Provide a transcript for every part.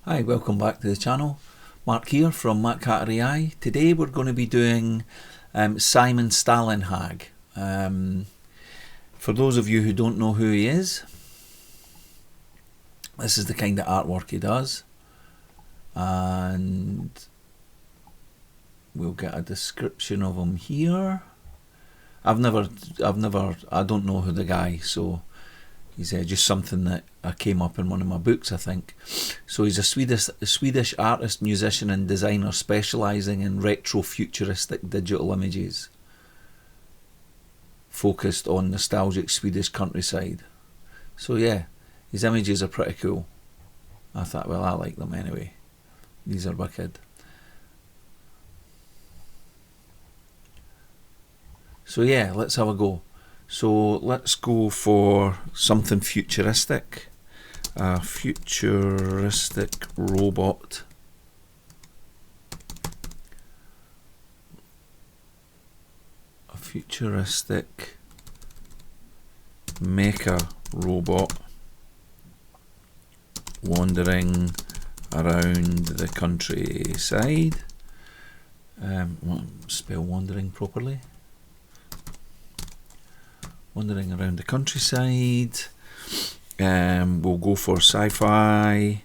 Hi, welcome back to the channel. Mark here from AI. Today we're going to be doing Simon Stalenhag. For those of you who don't know who he is, this is the kind of artwork he does, and we'll get a description of him here. I don't know who the guy, so he's just something that came up in one of my books, I think. So he's a Swedish artist, musician and designer specialising in retro-futuristic digital images, focused on nostalgic Swedish countryside. So yeah, his images are pretty cool. I thought, well, I like them anyway. These are wicked. So yeah, let's have a go. So let's go for something futuristic. A futuristic robot. A futuristic mecha robot wandering around the countryside. Spell wandering properly. Wandering around the countryside. We'll go for sci-fi,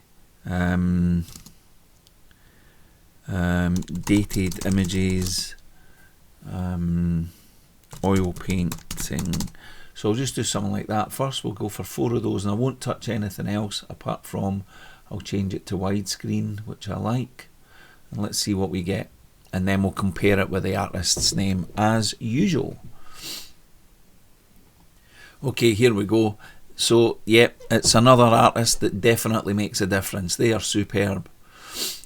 dated images, oil painting. So I'll just do something like that. First we'll go for 4 of those, and I won't touch anything else apart from I'll change it to widescreen, which I like, and let's see what we get, and then we'll compare it with the artist's name as usual. Okay, here we go. So, yep, it's another artist that definitely makes a difference. They are superb.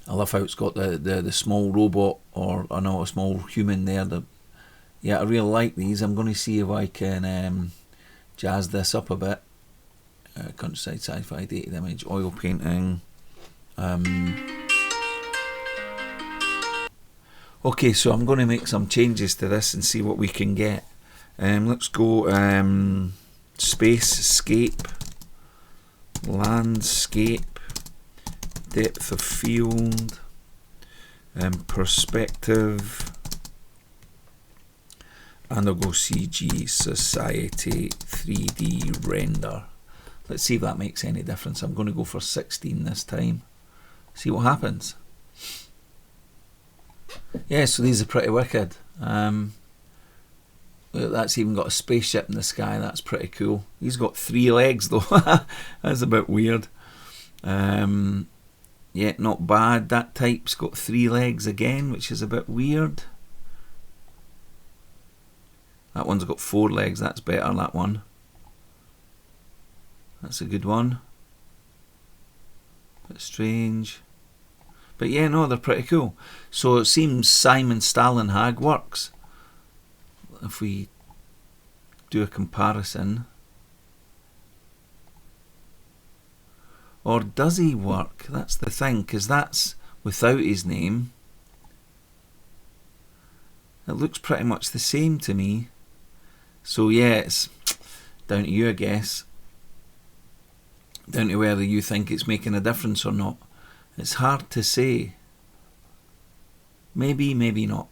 I love how it's got the small robot, or no, a small human there. Yeah, I really like these. I'm going to see if I can jazz this up a bit. Countryside, sci-fi, dated image, oil painting. Okay, so I'm going to make some changes to this and see what we can get. Let's go space-scape, landscape, depth of field, perspective, and I'll go CG, Society, 3D render. Let's see if that makes any difference. I'm going to go for 16 this time. See what happens. Yeah, so these are pretty wicked. That's even got a spaceship in the sky. That's pretty cool. He's got 3 legs though. That's a bit weird. Yeah, not bad. That type's got 3 legs again, which is a bit weird. That one's got 4 legs. That's better, that one. That's a good one. Bit strange. But yeah, no, they're pretty cool. So it seems Simon Stalenhag works. If we do a comparison, or does he work? That's the thing, because that's without his name. It looks pretty much the same to me. So yeah, it's down to you, I guess. Down to whether you think it's making a difference or not. It's hard to say. Maybe, maybe not.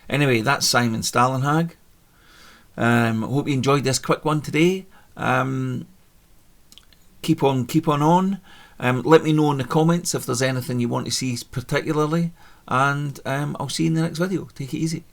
Anyway, that's Simon Stalenhag. Hope you enjoyed this quick one today. Keep on. Let me know in the comments if there's anything you want to see particularly, and I'll see you in the next video. Take it easy.